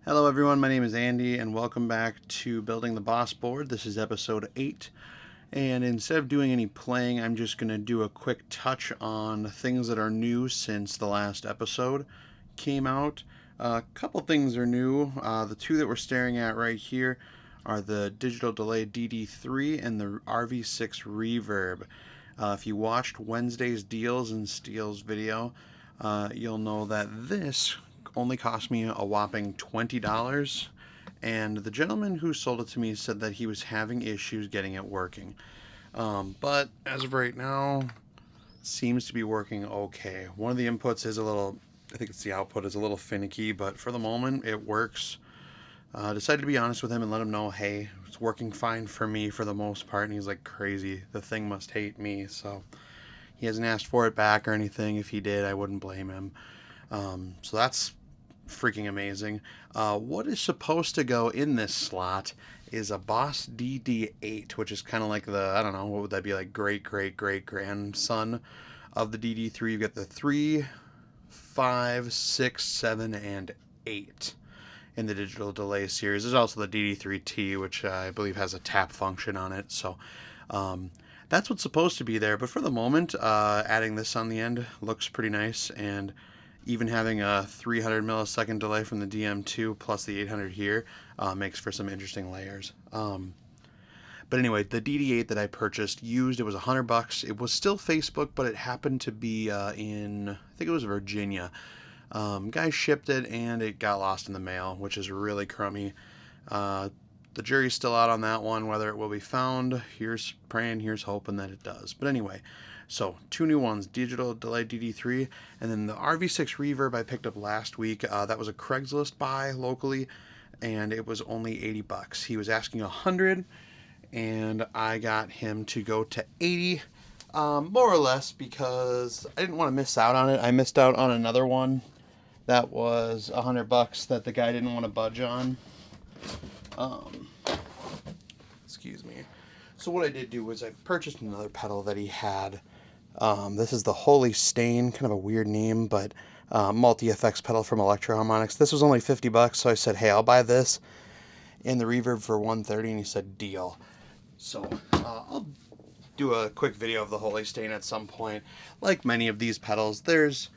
Hello everyone, my name is Andy and welcome back to Building the Boss Board. This is episode 8, and instead of doing any playing, I'm just going to do a quick touch on things that are new since the last episode came out. A couple things are new. The two that we're staring at right here are the Digital Delay DD3 and the RV6 Reverb. If you watched Wednesday's Deals and Steals video, you'll know that this only cost me a whopping $20, and the gentleman who sold it to me said that he was having issues getting it working. But as of right now, it seems to be working okay. One of the inputs is a little, I think it's the output, is a little finicky, but for the moment it works. Decided to be honest with him and let him know, hey, it's working fine for me for the most part, and he's like, crazy, the thing must hate me. So he hasn't asked for it back or anything. If he did, I wouldn't blame him. So that's freaking amazing. What is supposed to go in this slot is a Boss DD8, which is kind of like the, I don't know, what would that be, like great-great-great-grandson of the DD3. You've got the 3, 5, 6, 7, and 8 in the Digital Delay series. There's also the DD3T, which I believe has a tap function on it. So that's what's supposed to be there. But for the moment, adding this on the end looks pretty nice, and even having a 300 millisecond delay from the DM2 plus the 800 here makes for some interesting layers. But anyway, the DD8 that I purchased used, it was $100. It was still Facebook, but it happened to be in, I think it was Virginia. Guy shipped it and it got lost in the mail, which is really crummy. The jury's still out on that one, whether it will be found. Here's praying, here's hoping that it does. But anyway, so two new ones, Digital Delay DD3, and then the RV6 Reverb I picked up last week. That was a Craigslist buy locally, and it was only $80. He was asking $100, and I got him to go to $80, more or less, because I didn't want to miss out on it. I missed out on another one that was $100 that the guy didn't want to budge on. Excuse me. So what I did do was I purchased another pedal that he had. This is the Holy Stain, kind of a weird name, but multi-effects pedal from Electro Harmonics. This was only $50, so I said, hey, I'll buy this and the Reverb for $130, and he said, deal. So I'll do a quick video of the Holy Stain at some point. Like many of these pedals, there's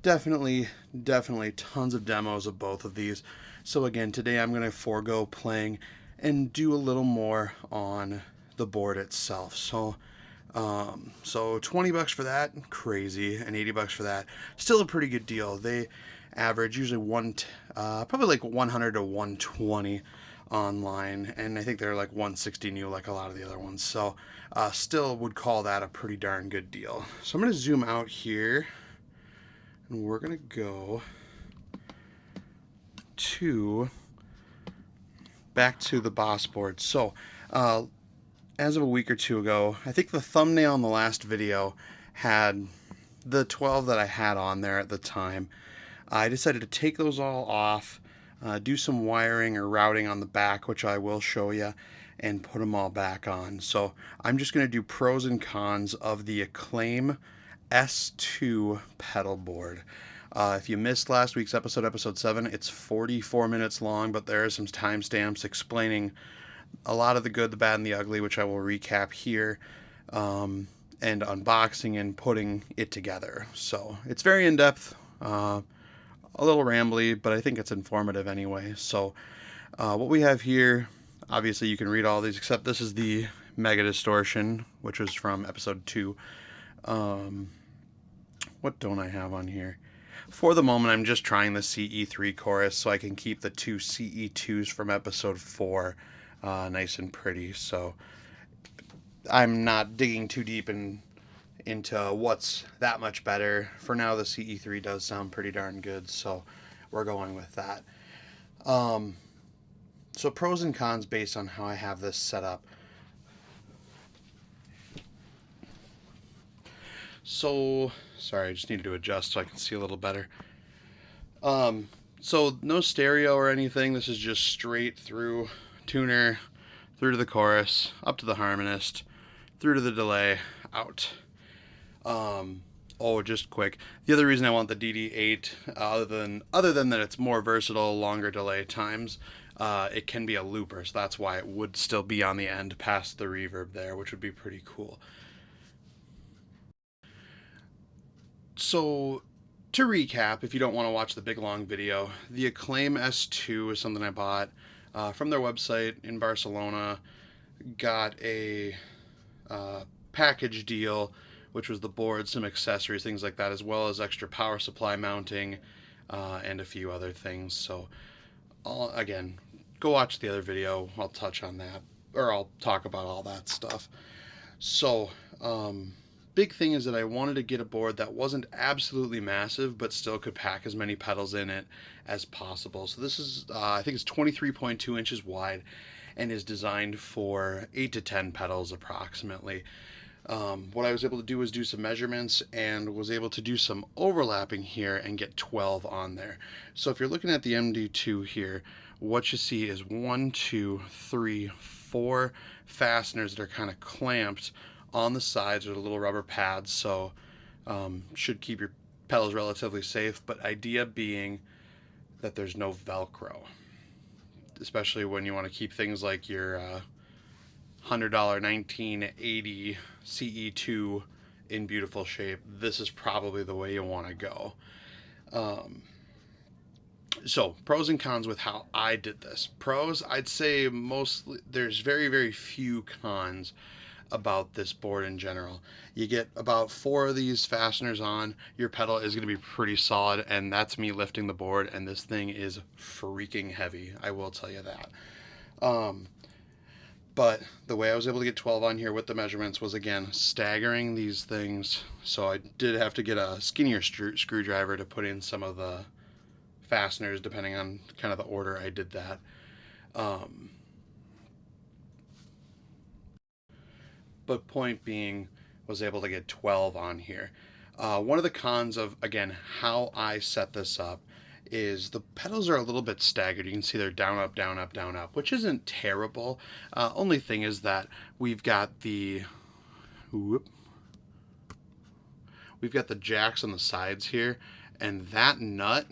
definitely tons of demos of both of these. So again, today I'm going to forego playing and do a little more on the board itself. So $20 for that, crazy, and $80 for that, still a pretty good deal. They average usually probably like 100 to 120 online, and I think they're like 160 new, like a lot of the other ones. So still would call that a pretty darn good deal. So I'm going to zoom out here, and we're going to go back to the Boss board. So as of a week or two ago, I think the thumbnail in the last video had the 12 that I had on there at the time. I decided to take those all off, do some wiring or routing on the back, which I will show you, and put them all back on. So I'm just going to do pros and cons of the Aclam S2 pedal board. If you missed last week's episode 7, it's 44 minutes long, but there are some timestamps explaining a lot of the good, the bad, and the ugly, which I will recap here, and unboxing and putting it together. So it's very in-depth, a little rambly, but I think it's informative anyway. So what we have here, obviously you can read all these, except this is the Mega Distortion, which was from episode 2. What don't I have on here? For the moment, I'm just trying the CE3 chorus so I can keep the two CE2s from episode 4 nice and pretty. So I'm not digging too deep into what's that much better. For now, the CE3 does sound pretty darn good, so we're going with that. So pros and cons based on how I have this set up. So, sorry, I just needed to adjust so I can see a little better. So no stereo or anything. This is just straight through tuner, through to the chorus, up to the harmonist, through to the delay, out. Oh, just quick. The other reason I want the DD8, other than that it's more versatile, longer delay times, it can be a looper, so that's why it would still be on the end past the reverb there, which would be pretty cool. So, to recap, if you don't want to watch the big long video, the Aclam S2 is something I bought from their website in Barcelona. Got a package deal, which was the board, some accessories, things like that, as well as extra power supply mounting and a few other things. So, again, go watch the other video. I'll touch on that, or I'll talk about all that stuff. So, big thing is that I wanted to get a board that wasn't absolutely massive, but still could pack as many pedals in it as possible. So this is, I think it's 23.2 inches wide and is designed for 8 to 10 pedals approximately. What I was able to do was do some measurements and was able to do some overlapping here and get 12 on there. So if you're looking at the MD2 here, what you see is 1, 2, 3, 4 fasteners that are kind of clamped on the sides with little rubber pads, so should keep your pedals relatively safe, but idea being that there's no Velcro, especially when you want to keep things like your $100 1980 CE2 in beautiful shape. This is probably the way you want to go. So pros and cons with how I did this. Pros, I'd say mostly there's very, very few cons about this board in general. You get about 4 of these fasteners on, your pedal is going to be pretty solid, and that's me lifting the board, and this thing is freaking heavy, I will tell you that. But the way I was able to get 12 on here with the measurements was, again, staggering these things. So I did have to get a skinnier screwdriver to put in some of the fasteners, depending on kind of the order I did that. But point being, was able to get 12 on here. One of the cons of, again, how I set this up is the pedals are a little bit staggered. You can see they're down, up, down, up, down, up, which isn't terrible. Only thing is that we've got the jacks on the sides here, and that nut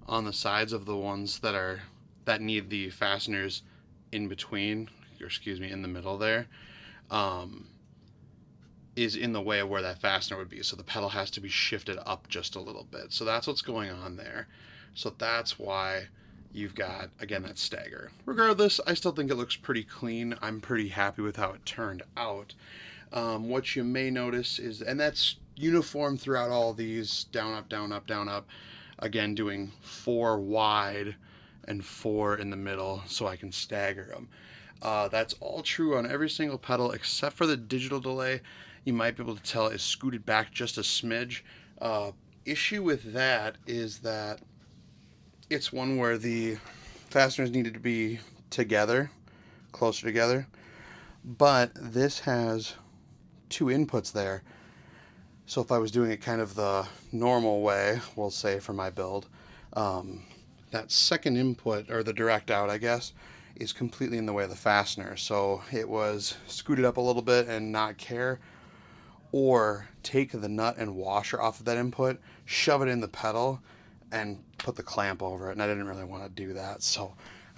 on the sides of the ones that need the fasteners in between, or excuse me, in the middle there, is in the way of where that fastener would be. So the pedal has to be shifted up just a little bit. So that's what's going on there. So that's why you've got, again, that stagger. Regardless, I still think it looks pretty clean. I'm pretty happy with how it turned out. What you may notice is, and that's uniform throughout all these, down, up, down, up, down, up. Again, doing 4 wide and 4 in the middle so I can stagger them. That's all true on every single pedal except for the digital delay. You might be able to tell it's scooted back just a smidge. Issue with that is that it's one where the fasteners needed to be together, closer together, but this has 2 inputs there. So if I was doing it kind of the normal way, we'll say for my build, that second input, or the direct out, I guess, is completely in the way of the fastener. So it was scooted up a little bit and not care, or take the nut and washer off of that input, shove it in the pedal, and put the clamp over it. And I didn't really want to do that. So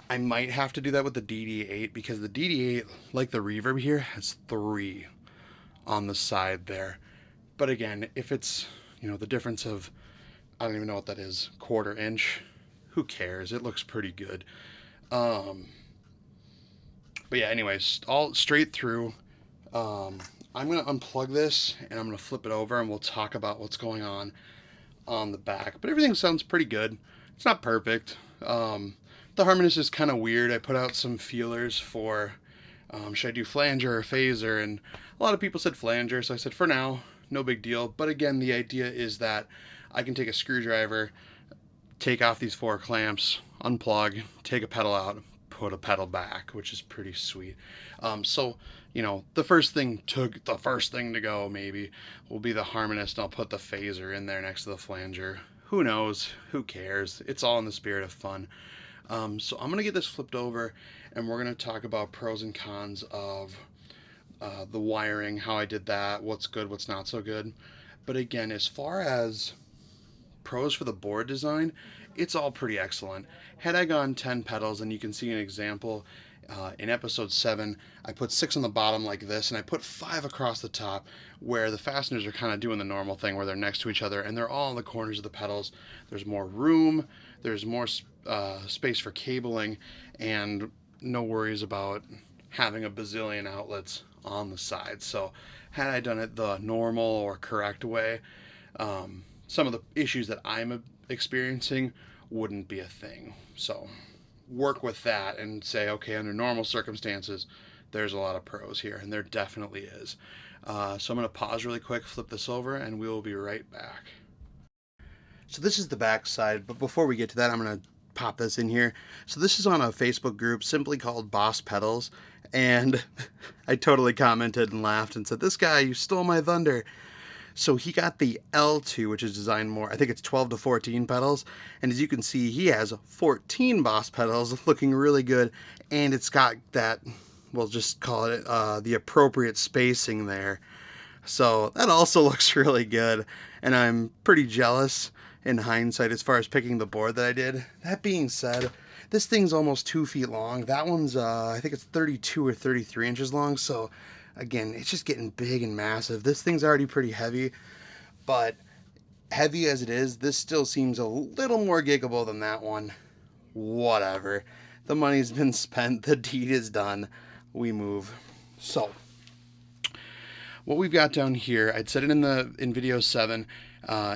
I might have to do that with the DD8, because the DD8, like the Reverb here, has 3 on the side there. But again, if it's, the difference of, I don't even know what that is, 1/4 inch, who cares? It looks pretty good. But yeah, anyways, all straight through. I'm going to unplug this and I'm going to flip it over and we'll talk about what's going on the back. But everything sounds pretty good. It's not perfect. The harmonious is kind of weird. I put out some feelers for should I do flanger or phaser, and a lot of people said flanger, so I said for now, no big deal. But again, the idea is that I can take a screwdriver, take off these 4 clamps, unplug, take a pedal out, put a pedal back, which is pretty sweet. So, the first thing to go maybe will be the harmonist, and I'll put the phaser in there next to the flanger. Who knows? Who cares? It's all in the spirit of fun. So I'm going to get this flipped over, and we're going to talk about pros and cons of the wiring, how I did that, what's good, what's not so good. But again, as far as pros for the board design, it's all pretty excellent. Had I gone 10 pedals, and you can see an example in episode 7, I put 6 on the bottom like this, and I put 5 across the top, where the fasteners are kind of doing the normal thing where they're next to each other, and they're all in the corners of the pedals. There's more room, there's more space for cabling, and no worries about having a bazillion outlets on the side. So had I done it the normal or correct way, some of the issues that I'm experiencing wouldn't be a thing. So work with that and say, okay, under normal circumstances, there's a lot of pros here, and there definitely is. So I'm going to pause really quick, flip this over, and we will be right back. So this is the back side, but before we get to that, I'm going to pop this in here. So this is on a Facebook group simply called Boss Pedals, and I totally commented and laughed and said, this guy, you stole my thunder. So he got the L2, which is designed more, I think it's 12 to 14 pedals, and as you can see, he has 14 Boss pedals looking really good, and it's got that, we'll just call it the appropriate spacing there. So that also looks really good, and I'm pretty jealous in hindsight as far as picking the board that I did. That being said, this thing's almost 2 feet long. That one's, I think it's 32 or 33 inches long, so again, it's just getting big and massive. This thing's already pretty heavy, but heavy as it is, this still seems a little more giggable than that one. Whatever. The money's been spent. The deed is done. We move. So what we've got down here, I'd said it in video 7,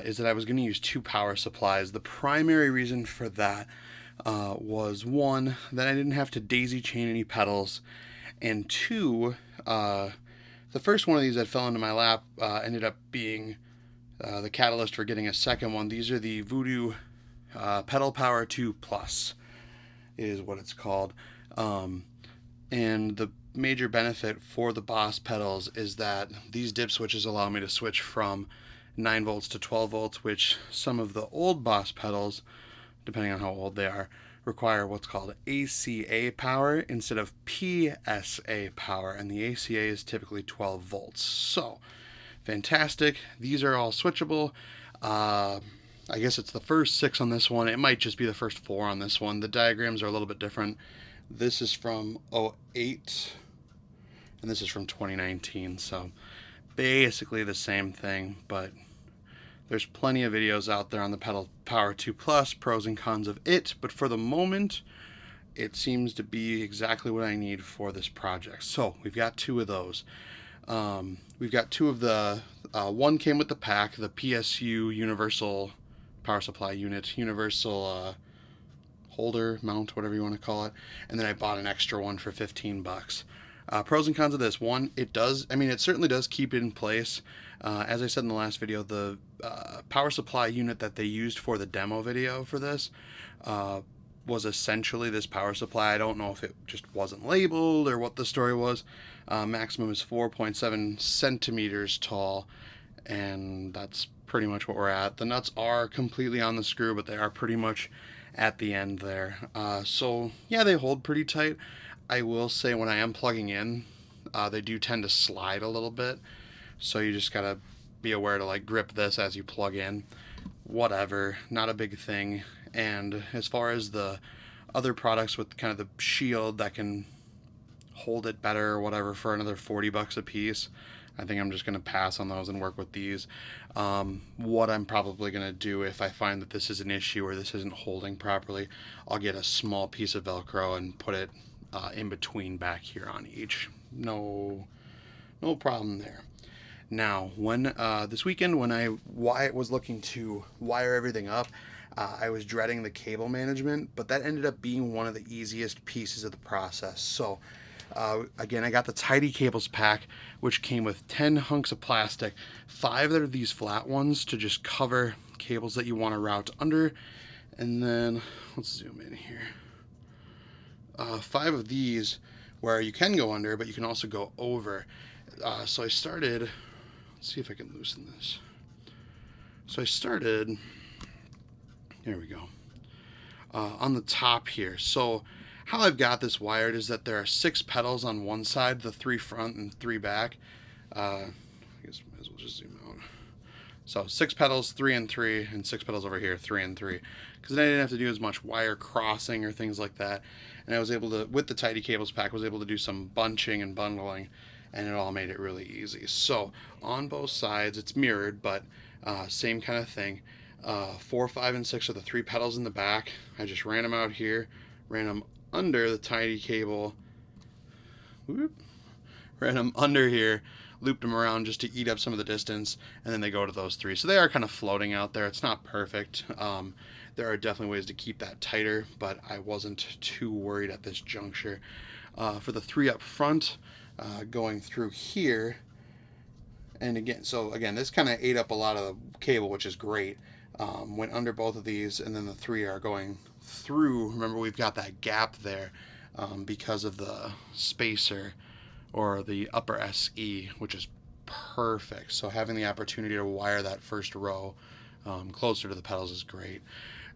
is that I was going to use 2 power supplies. The primary reason for that was, 1, that I didn't have to daisy chain any pedals, and 2, the first one of these that fell into my lap ended up being the catalyst for getting a second one. These are the Voodoo Pedal Power 2 Plus is what it's called. And the major benefit for the Boss pedals is that these dip switches allow me to switch from 9 volts to 12 volts, which some of the old Boss pedals, depending on how old they are, require what's called ACA power instead of PSA power, and the ACA is typically 12 volts. So fantastic. These are all switchable. I guess it's the first 6 on this one. It might just be the first 4 on this one. The diagrams are a little bit different. This is from 08 and this is from 2019, so basically the same thing, but there's plenty of videos out there on the Pedal Power 2 Plus, pros and cons of it, but for the moment, it seems to be exactly what I need for this project. So we've got 2 of those. We've got 2 of the, one came with the pack, the PSU Universal Power Supply Unit, Universal holder, mount, whatever you want to call it, and then I bought an extra one for 15 bucks. Pros and cons of this. 1, it certainly does keep it in place. As I said in the last video, the power supply unit that they used for the demo video for this was essentially this power supply. I don't know if it just wasn't labeled or what the story was. Maximum is 4.7 centimeters tall, and that's pretty much what we're at. The nuts are completely on the screw, but they are pretty much at the end there. So yeah, they hold pretty tight. I will say when I am plugging in, they do tend to slide a little bit, so you just gotta be aware to like grip this as you plug in. Whatever, not a big thing. And as far as the other products with kind of the shield that can hold it better or whatever for another 40 bucks a piece, I think I'm just going to pass on those and work with these. What I'm probably going to do if I find that this is an issue or this isn't holding properly, I'll get a small piece of Velcro and put it in between back here on each. No problem there. Now, when this weekend when I was looking to wire everything up, I was dreading the cable management, but that ended up being one of the easiest pieces of the process. So again, I got the Tidy Cables pack, which came with 10 hunks of plastic, 5 that are these flat ones to just cover cables that you want to route under, and then let's zoom in here. 5 of these where you can go under, but you can also go over. So I started, let's see if I can loosen this. So I started, there we go, on the top here. So how I've got this wired is that there are 6 pedals on one side, the 3 front and 3 back. I guess I might as well just zoom out. So 6 pedals, 3 and 3, and 6 pedals over here, 3 and 3. Because then I didn't have to do as much wire crossing or things like that. And I was able to, with the Tidy Cables pack, was able to do some bunching and bundling, and it all made it really easy. So on both sides, it's mirrored, but same kind of thing. 4, 5, and 6 are the 3 pedals in the back. I just ran them out here, ran them under the Tidy Cable, whoop, ran them under here, looped them around just to eat up some of the distance, and then they go to those 3. So they are kind of floating out there. It's not perfect. There are definitely ways to keep that tighter, but I wasn't too worried at this juncture. For the 3 up front, going through here, and again, this kind of ate up a lot of the cable, which is great. Went under both of these, and then the 3 are going through. Remember, we've got that gap there because of the spacer, or the upper SE, which is perfect. So having the opportunity to wire that first row closer to the pedals is great.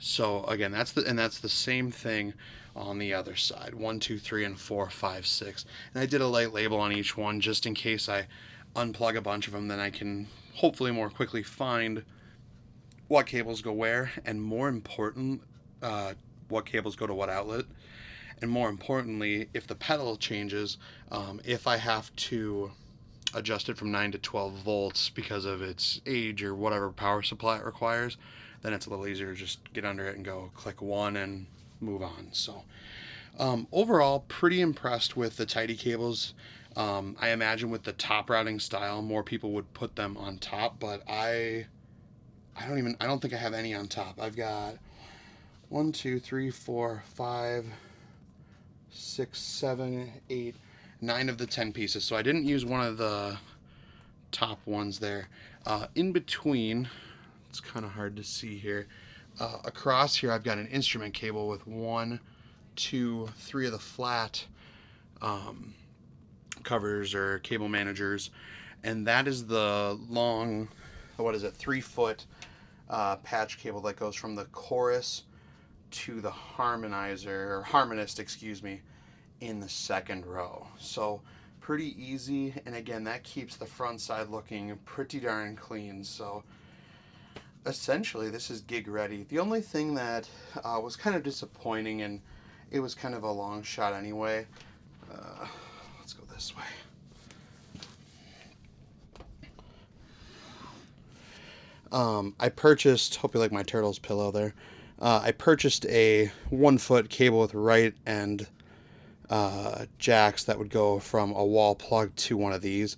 So again, that's the same thing on the other side. 1, 2, 3, and 4, 5, 6. And I did a light label on each one just in case I unplug a bunch of them, then I can hopefully more quickly find what cables go where, and more important, what cables go to what outlet. And more importantly, if the pedal changes, if I have to adjust it from 9 to 12 volts because of its age or whatever power supply it requires, then it's a little easier to just get under it and go click 1 and move on. So overall, pretty impressed with the Tidy cables. I imagine with the top routing style, more people would put them on top, but I don't think I have any on top. I've got 1, 2, 3, 4, 5, 6, 7, 8, 9 of the 10 pieces. So I didn't use one of the top ones there. In between, it's kind of hard to see here. Across here, I've got an instrument cable with 1, 2, 3 of the flat covers or cable managers, and that is the long, 3-foot patch cable that goes from the chorus to the harmonist, excuse me, in the second row. So pretty easy, and again, that keeps the front side looking pretty darn clean. So essentially, this is gig ready. The only thing that was kind of disappointing, and it was kind of a long shot anyway. Let's go this way. I purchased, hope you like my turtle's pillow there. I purchased a 1-foot cable with right end jacks that would go from a wall plug to one of these.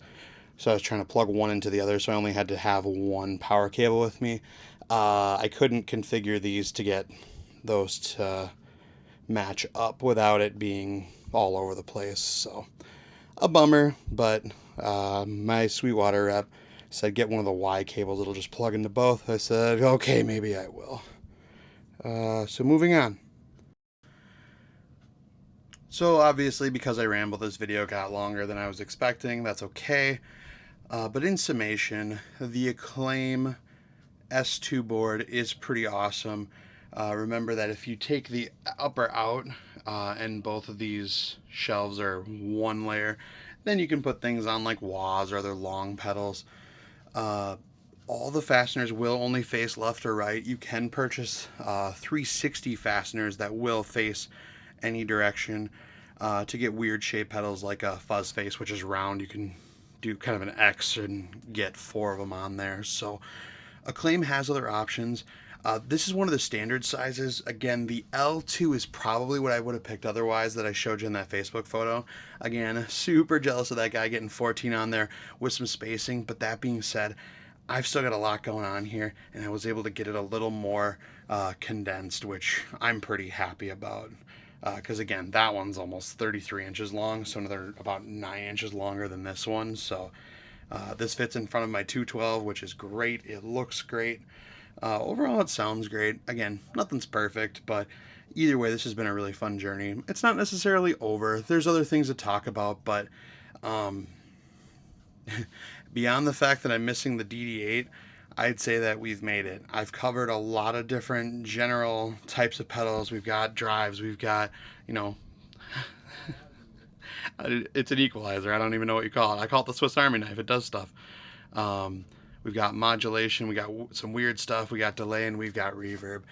So I was trying to plug one into the other, so I only had to have one power cable with me. I couldn't configure these to get those to match up without it being all over the place. So a bummer, but my Sweetwater rep said get one of the Y cables, it'll just plug into both. I said, okay, maybe I will. So moving on. So obviously, because I rambled, this video got longer than I was expecting. That's okay. But in summation, the Aclam S2 board is pretty awesome. Remember that if you take the upper out and both of these shelves are one layer, then you can put things on like wahs or other long pedals. All the fasteners will only face left or right. You can purchase 360 fasteners that will face any direction to get weird shaped pedals like a fuzz face, which is round. You can do kind of an X and get 4 of them on there. So Aclam has other options. This is one of the standard sizes. Again, the L2 is probably what I would have picked otherwise that I showed you in that Facebook photo. Again, super jealous of that guy getting 14 on there with some spacing. But that being said, I've still got a lot going on here, and I was able to get it a little more condensed, which I'm pretty happy about. Because again, that one's almost 33 inches long, so another about 9 inches longer than this one. So this fits in front of my 212, which is great. It looks great. Overall, it sounds great. Again, nothing's perfect, but either way, this has been a really fun journey. It's not necessarily over. There's other things to talk about, but beyond the fact that I'm missing the DD8, I'd say that we've made it. I've covered a lot of different general types of pedals. We've got drives. We've got, it's an equalizer. I don't even know what you call it. I call it the Swiss Army knife. It does stuff. we've got modulation, we got some weird stuff, we got delay, and we've got reverb.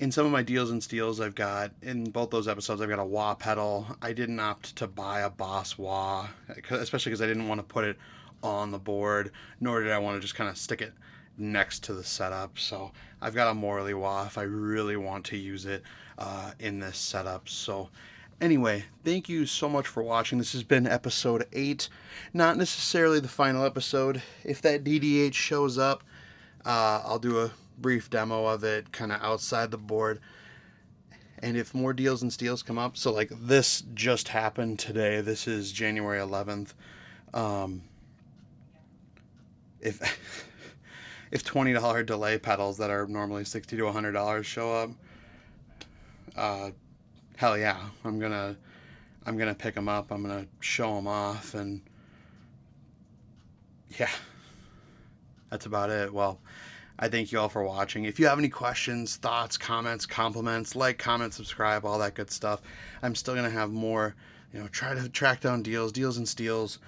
In some of my deals and steals, I've got, in both those episodes, I've got a wah pedal. I didn't opt to buy a Boss wah, especially because I didn't want to put it on the board, nor did I want to just kind of stick it next to the setup. So I've got a Morley wah if I really want to use it in this setup. So anyway, thank you so much for watching. This has been episode 8. Not necessarily the final episode. If that DD8 shows up, I'll do a brief demo of it kind of outside the board. And if more deals and steals come up, so like this just happened today. This is January 11th. If if $20 delay pedals that are normally $60 to $100 show up, hell yeah, I'm gonna pick them up. I'm gonna show them off, and yeah, that's about it. Well, I thank you all for watching. If you have any questions, thoughts, comments, compliments, like, comment, subscribe, all that good stuff. I'm still gonna have more, try to track down deals and steals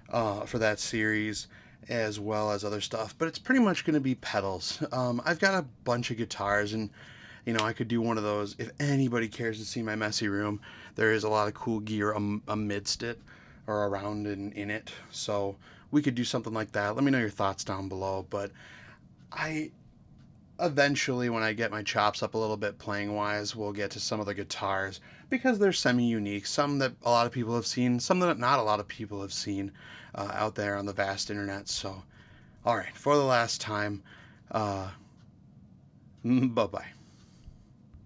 for that series, as well as other stuff. But it's pretty much gonna be pedals. I've got a bunch of guitars, and I could do one of those. If anybody cares to see my messy room, there is a lot of cool gear amidst it, or around and in it. So we could do something like that. Let me know your thoughts down below. But I eventually, when I get my chops up a little bit playing wise, we'll get to some of the guitars, because they're semi-unique. Some that a lot of people have seen, some that not a lot of people have seen out there on the vast internet. So, all right, for the last time, bye-bye.